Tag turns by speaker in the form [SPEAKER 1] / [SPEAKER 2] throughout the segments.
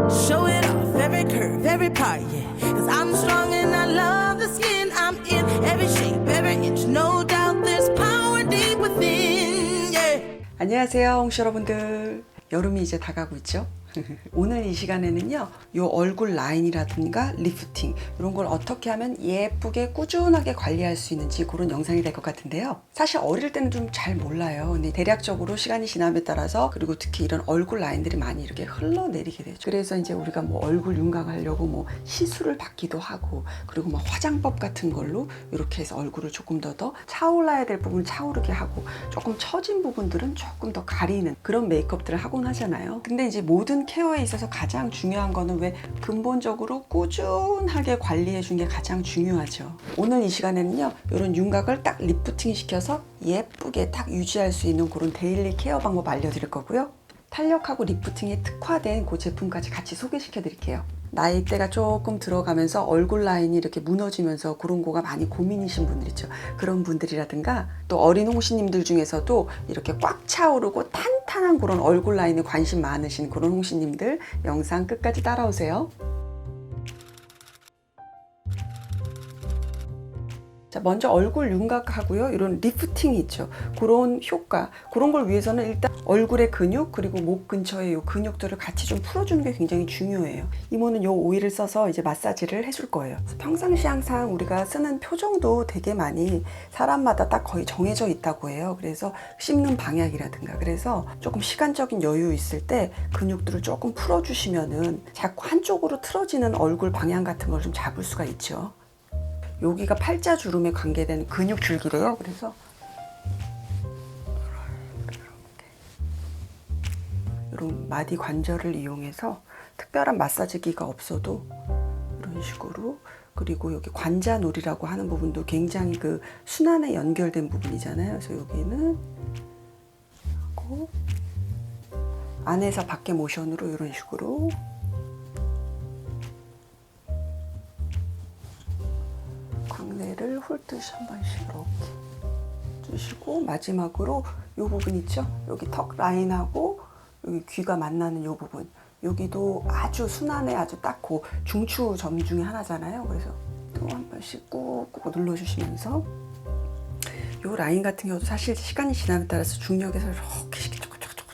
[SPEAKER 1] Show it off, every curve, every part, yeah. Cause I'm strong and I love the skin I'm in. Every shape, every inch, no doubt there's power deep within, yeah.
[SPEAKER 2] 안녕하세요, 홍시 여러분들. 여름이 이제 다가고 있죠? 오늘 이 시간에는요, 요 얼굴 라인이라든가 리프팅 이런 걸 어떻게 하면 예쁘게 꾸준하게 관리할 수 있는지 그런 영상이 될 것 같은데요. 사실 어릴 때는 좀 잘 몰라요. 근데 대략적으로 시간이 지남에 따라서, 그리고 특히 이런 얼굴 라인들이 많이 이렇게 흘러내리게 되죠. 그래서 이제 우리가 뭐 얼굴 윤곽하려고 뭐 시술을 받기도 하고, 그리고 뭐 화장법 같은 걸로 이렇게 해서 얼굴을 조금 더 차올라야 될 부분 차오르게 하고, 조금 처진 부분들은 조금 더 가리는 그런 메이크업들을 하곤 하잖아요. 근데 이제 모든 케어에 있어서 가장 중요한 거는 왜 근본적으로 꾸준하게 관리해 주는 게 가장 중요하죠. 오늘 이 시간에는요, 이런 윤곽을 딱 리프팅 시켜서 예쁘게 딱 유지할 수 있는 그런 데일리 케어 방법 알려드릴 거고요. 탄력하고 리프팅에 특화된 그 제품까지 같이 소개시켜 드릴게요. 나이대가 조금 들어가면서 얼굴 라인이 이렇게 무너지면서 그런 거가 많이 고민이신 분들 있죠. 그런 분들이라든가, 또 어린 홍시님들 중에서도 이렇게 꽉 차오르고 탄탄한 그런 얼굴 라인에 관심 많으신 그런 홍시님들, 영상 끝까지 따라오세요. 자, 먼저 얼굴 윤곽하고요, 이런 리프팅이 있죠. 그런 효과, 그런 걸 위해서는 일단 얼굴의 근육, 그리고 목 근처의 요 근육들을 같이 좀 풀어주는 게 굉장히 중요해요. 이모는 요 오일을 써서 이제 마사지를 해줄 거예요. 평상시 항상 우리가 쓰는 표정도 되게 많이 사람마다 딱 거의 정해져 있다고 해요. 그래서 씹는 방향이라든가, 그래서 조금 시간적인 여유 있을 때 근육들을 조금 풀어주시면은 자꾸 한쪽으로 틀어지는 얼굴 방향 같은 걸 좀 잡을 수가 있죠. 여기가 팔자주름에 관계된 근육 줄기래요. 그래서 이런 마디 관절을 이용해서 특별한 마사지기가 없어도 이런 식으로, 그리고 여기 관자놀이라고 하는 부분도 굉장히 그 순환에 연결된 부분이잖아요. 그래서 여기는 하고, 안에서 밖에 모션으로 이런 식으로 광대를 훑듯이 한 번씩 이렇게 주시고, 마지막으로 이 부분 있죠? 여기 턱 라인하고 여기 귀가 만나는 이 부분, 여기도 아주 순환에 아주 딱 그 중추점 중에 하나잖아요. 그래서 또 한 번씩 꾹꾹 눌러주시면서, 이 라인 같은 경우도 사실 시간이 지남에 따라서 중력에서 이렇게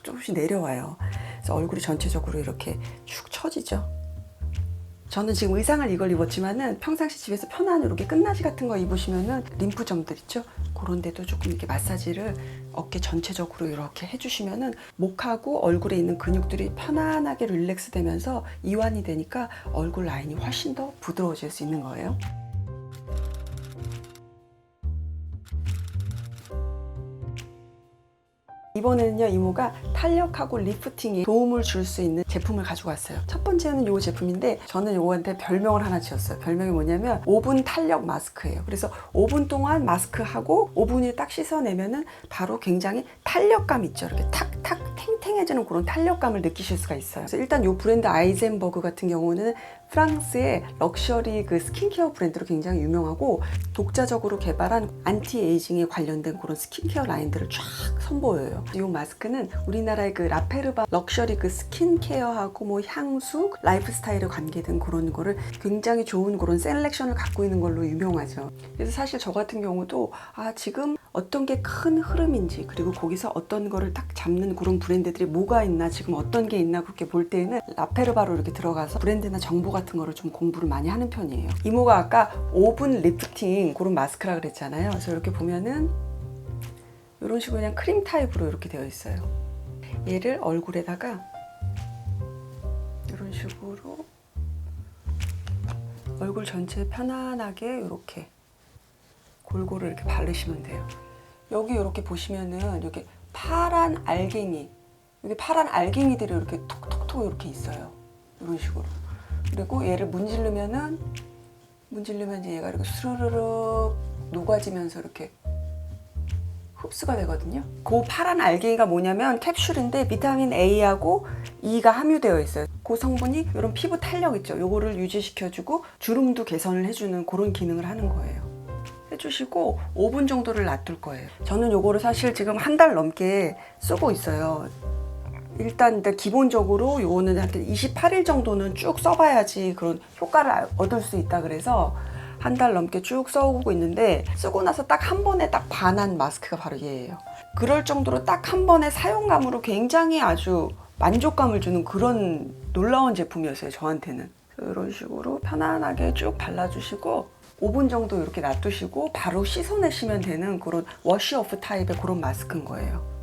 [SPEAKER 2] 조금씩 내려와요. 그래서 얼굴이 전체적으로 이렇게 축 처지죠. 저는 지금 의상을 이걸 입었지만은 평상시 집에서 편한 이렇게 끝나시 같은 거 입으시면은 림프점들 있죠? 그런 데도 조금 이렇게 마사지를 어깨 전체적으로 이렇게 해주시면은 목하고 얼굴에 있는 근육들이 편안하게 릴렉스 되면서 이완이 되니까 얼굴 라인이 훨씬 더 부드러워질 수 있는 거예요. 이번에는요, 이모가 탄력하고 리프팅에 도움을 줄 수 있는 제품을 가지고 왔어요. 첫 번째는 이 제품인데, 저는 이거한테 별명을 하나 지었어요. 별명이 뭐냐면 5분 탄력 마스크예요. 그래서 5분 동안 마스크하고 5분을 딱 씻어내면은 바로 굉장히 탄력감 있죠. 이렇게 탁탁 탱탱해지는 그런 탄력감을 느끼실 수가 있어요. 그래서 일단 이 브랜드 아이젠버그 같은 경우는 프랑스의 럭셔리 그 스킨케어 브랜드로 굉장히 유명하고, 독자적으로 개발한 안티에이징에 관련된 그런 스킨케어 라인들을 쫙 선보여요. 이 마스크는 우리나라의 그 라페르바 럭셔리 그 스킨케어하고 뭐 향수, 라이프 스타일에 관계된 그런 거를 굉장히 좋은 그런 셀렉션을 갖고 있는 걸로 유명하죠. 그래서 사실 저 같은 경우도 지금 어떤 게 큰 흐름인지, 그리고 거기서 어떤 거를 딱 잡는 그런 브랜드들이 뭐가 있나, 지금 어떤 게 있나, 그렇게 볼 때에는 라페르바로 이렇게 들어가서 브랜드나 정보 같은 거를 좀 공부를 많이 하는 편이에요. 이모가 아까 5분 리프팅 그런 마스크라 그랬잖아요. 그래서 이렇게 보면은 이런 식으로 그냥 크림 타입으로 이렇게 되어 있어요. 얘를 얼굴에다가 이런 식으로 얼굴 전체에 편안하게 이렇게 골고루 이렇게 바르시면 돼요. 여기 이렇게 보시면은 이렇게 파란 알갱이, 여기 파란 알갱이들이 이렇게 톡톡톡 이렇게 있어요. 이런 식으로. 그리고 얘를 문지르면 이제 얘가 이렇게 스르르륵 녹아지면서 이렇게 흡수가 되거든요. 그 파란 알갱이가 뭐냐면 캡슐인데 비타민 A하고 E가 함유되어 있어요. 그 성분이 이런 피부 탄력 있죠. 요거를 유지시켜주고 주름도 개선을 해주는 그런 기능을 하는 거예요. 해주시고 5분 정도를 놔둘 거예요. 저는 요거를 사실 지금 한 달 넘게 쓰고 있어요. 일단 기본적으로 요거는 한 28일 정도는 쭉 써봐야지 그런 효과를 얻을 수 있다 그래서 한 달 넘게 쭉 써오고 있는데, 쓰고 나서 딱 한 번에 딱 반한 마스크가 바로 얘예요. 그럴 정도로 딱 한 번의 사용감으로 굉장히 아주 만족감을 주는 그런 놀라운 제품이었어요, 저한테는. 이런 식으로 편안하게 쭉 발라주시고 5분 정도 이렇게 놔두시고 바로 씻어내시면 되는 그런 워시오프 타입의 그런 마스크인 거예요.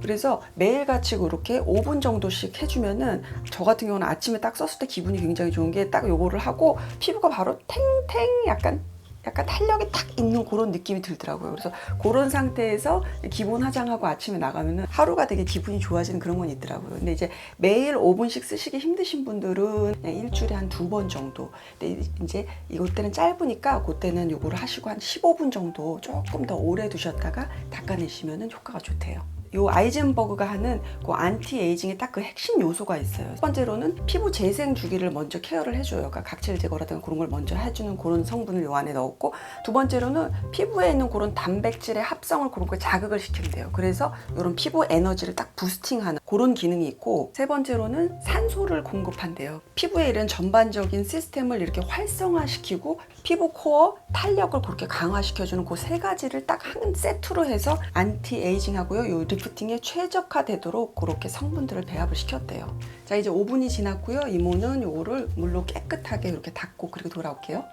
[SPEAKER 2] 그래서 매일같이 그렇게 5분 정도씩 해주면은, 저 같은 경우는 아침에 딱 썼을 때 기분이 굉장히 좋은 게, 딱 요거를 하고 피부가 바로 탱탱 약간 탄력이 탁 있는 그런 느낌이 들더라고요. 그래서 그런 상태에서 기본 화장하고 아침에 나가면은 하루가 되게 기분이 좋아지는 그런 건 있더라고요. 근데 이제 매일 5분씩 쓰시기 힘드신 분들은 그냥 일주일에 한 2번 정도. 근데 이제 이것 때는 짧으니까 그때는 요거를 하시고 한 15분 정도 조금 더 오래 두셨다가 닦아내시면은 효과가 좋대요. 요 아이젠버그가 하는 그 안티에이징의 딱 그 핵심 요소가 있어요. 첫 번째로는 피부 재생 주기를 먼저 케어를 해줘요. 그러니까 각질 제거라든가 그런 걸 먼저 해주는 그런 성분을 요 안에 넣었고, 두 번째로는 피부에 있는 그런 단백질의 합성을 그런 걸 자극을 시킨대요. 그래서 이런 피부 에너지를 딱 부스팅하는 그런 기능이 있고, 세 번째로는 산소를 공급한대요. 피부에 이런 전반적인 시스템을 이렇게 활성화시키고 피부 코어 탄력을 그렇게 강화시켜주는 그 세 가지를 딱 한 세트로 해서 안티에이징 하고요, 요 리프팅에 최적화되도록 그렇게 성분들을 배합을 시켰대요. 자, 이제 5분이 지났고요. 이모는 요거를 물로 깨끗하게 이렇게 닦고 그리고 돌아올게요.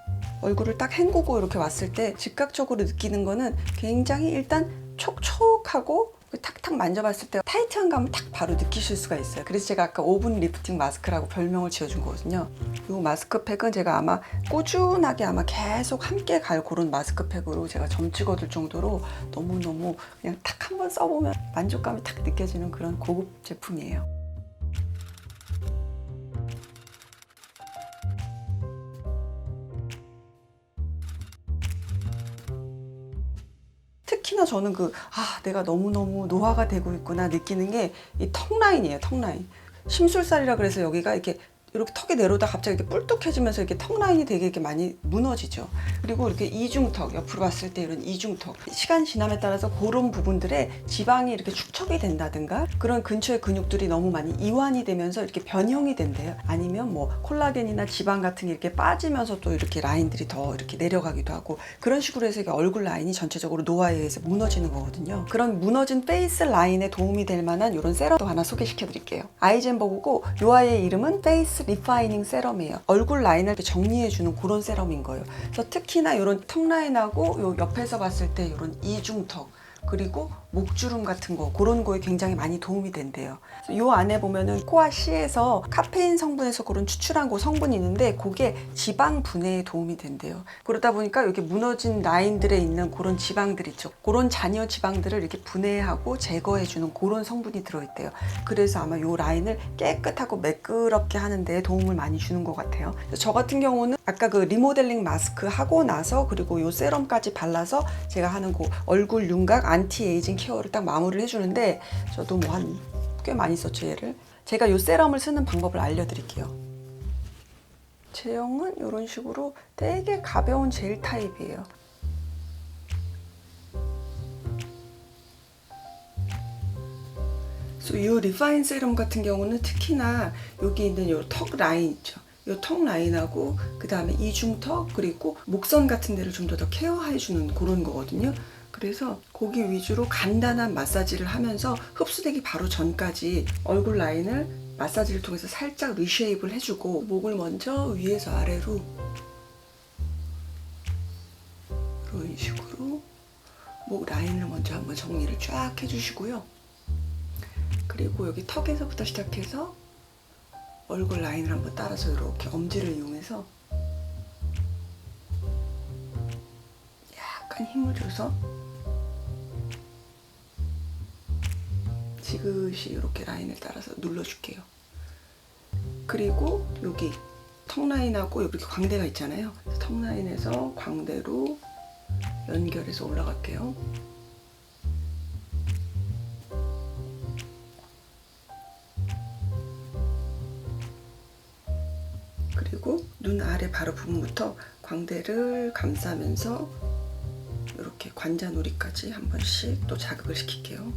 [SPEAKER 2] 얼굴을 딱 헹구고 이렇게 왔을 때 즉각적으로 느끼는 거는 굉장히 일단 촉촉하고 탁탁 만져봤을 때 타이트한 감을 딱 바로 느끼실 수가 있어요. 그래서 제가 아까 5분 리프팅 마스크라고 별명을 지어준 거거든요. 이 마스크팩은 제가 아마 꾸준하게 아마 계속 함께 갈 그런 마스크팩으로 제가 점 찍어둘 정도로 너무너무 그냥 탁 한번 써보면 만족감이 탁 느껴지는 그런 고급 제품이에요. 특히나 저는 내가 너무너무 노화가 되고 있구나 느끼는 게 이 턱 라인이에요. 턱 라인. 심술살이라 그래서 여기가 이렇게 턱이 내려오다 갑자기 이렇게 뿔뚝해지면서 이렇게 턱 라인이 되게 이렇게 많이 무너지죠. 그리고 이렇게 이중턱, 옆으로 봤을 때 이런 이중턱. 시간 지남에 따라서 그런 부분들에 지방이 이렇게 축적이 된다든가 그런 근처의 근육들이 너무 많이 이완이 되면서 이렇게 변형이 된대요. 아니면 뭐 콜라겐이나 지방 같은 게 이렇게 빠지면서 또 이렇게 라인들이 더 이렇게 내려가기도 하고, 그런 식으로 해서 얼굴 라인이 전체적으로 노화에 의해서 무너지는 거거든요. 그런 무너진 페이스 라인에 도움이 될 만한 이런 세럼도 하나 소개시켜 드릴게요. 아이젠버그고 요 아이의 이름은 페이스 리파이닝 세럼이에요. 얼굴 라인을 정리해주는 그런 세럼인 거예요. 그래서 특히나 이런 턱 라인하고 요 옆에서 봤을 때 이런 이중턱, 그리고 목주름 같은 거, 그런 거에 굉장히 많이 도움이 된대요. 이 안에 보면은 코아 C에서 카페인 성분에서 그런 추출한 그 성분이 있는데 그게 지방 분해에 도움이 된대요. 그러다 보니까 이렇게 무너진 라인들에 있는 그런 지방들 있죠. 그런 잔여 지방들을 이렇게 분해하고 제거해주는 그런 성분이 들어있대요. 그래서 아마 이 라인을 깨끗하고 매끄럽게 하는 데 도움을 많이 주는 것 같아요. 저 같은 경우는 아까 그 리모델링 마스크 하고 나서 그리고 이 세럼까지 발라서 제가 하는 그 얼굴 윤곽 안티에이징 케어를 딱 마무리를 해주는데, 저도 뭐 한 꽤 많이 썼죠, 얘를. 제가 이 세럼을 쓰는 방법을 알려드릴게요. 제형은 이런 식으로 되게 가벼운 젤 타입이에요. 그래서 이 리파인 세럼 같은 경우는 특히나 여기 있는 이 턱 라인 있죠. 이 턱 라인하고 그 다음에 이중턱 그리고 목선 같은 데를 좀 더 케어해주는 그런 거거든요. 그래서 거기 위주로 간단한 마사지를 하면서 흡수되기 바로 전까지 얼굴 라인을 마사지를 통해서 살짝 리쉐입을 해주고, 목을 먼저 위에서 아래로 이런 식으로 목 라인을 먼저 한번 정리를 쫙 해주시고요. 그리고 여기 턱에서부터 시작해서 얼굴 라인을 한번 따라서 이렇게 엄지를 이용해서 약간 힘을 줘서 지그시 이렇게 라인을 따라서 눌러줄게요. 그리고 여기 턱 라인하고 이렇게 광대가 있잖아요. 턱 라인에서 광대로 연결해서 올라갈게요. 그리고 눈 아래 바로 부분부터 광대를 감싸면서 이렇게 관자놀이까지 한 번씩 또 자극을 시킬게요.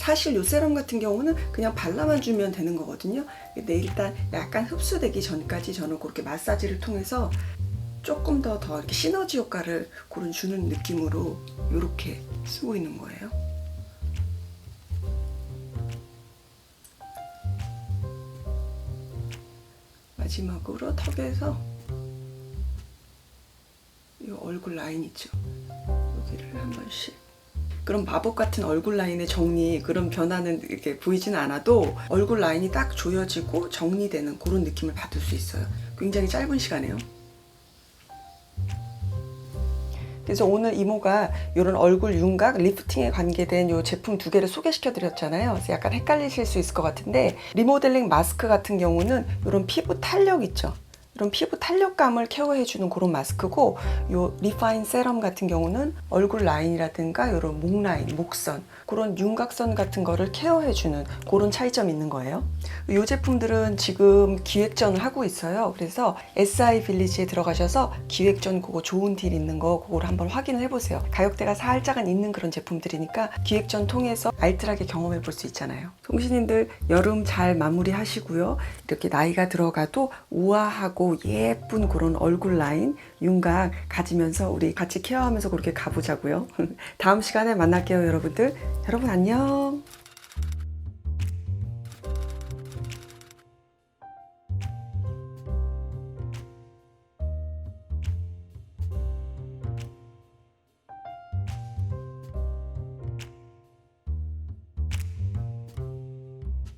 [SPEAKER 2] 사실 이 세럼 같은 경우는 그냥 발라만 주면 되는 거거든요. 근데 일단 약간 흡수되기 전까지 저는 그렇게 마사지를 통해서 조금 더 이렇게 시너지 효과를 그런 주는 느낌으로 이렇게 쓰고 있는 거예요. 마지막으로 턱에서 이 얼굴 라인 있죠. 여기를 한 번씩. 그런 마법 같은 얼굴 라인의 정리, 그런 변화는 이렇게 보이지는 않아도 얼굴 라인이 딱 조여지고 정리되는 그런 느낌을 받을 수 있어요. 굉장히 짧은 시간에요. 그래서 오늘 이모가 이런 얼굴 윤곽 리프팅에 관계된 이 제품 2개를 소개시켜 드렸잖아요. 그래서 약간 헷갈리실 수 있을 것 같은데, 리모델링 마스크 같은 경우는 이런 피부 탄력 있죠. 이런 피부 탄력감을 케어해주는 그런 마스크고, 요 리파인 세럼 같은 경우는 얼굴 라인이라든가 이런 목 라인, 목선, 그런 윤곽선 같은 거를 케어해주는 그런 차이점이 있는 거예요. 이 제품들은 지금 기획전을 하고 있어요. 그래서 SI 빌리지에 들어가셔서 기획전 그거 좋은 딜 있는 거 그거를 한번 확인을 해보세요. 가격대가 살짝은 있는 그런 제품들이니까 기획전 통해서 알뜰하게 경험해 볼 수 있잖아요. 송신님들 여름 잘 마무리하시고요. 이렇게 나이가 들어가도 우아하고 예쁜 그런 얼굴 라인, 윤곽 가지면서 우리 같이 케어하면서 그렇게 가보자고요. 다음 시간에 만날게요, 여러분들. 여러분 안녕.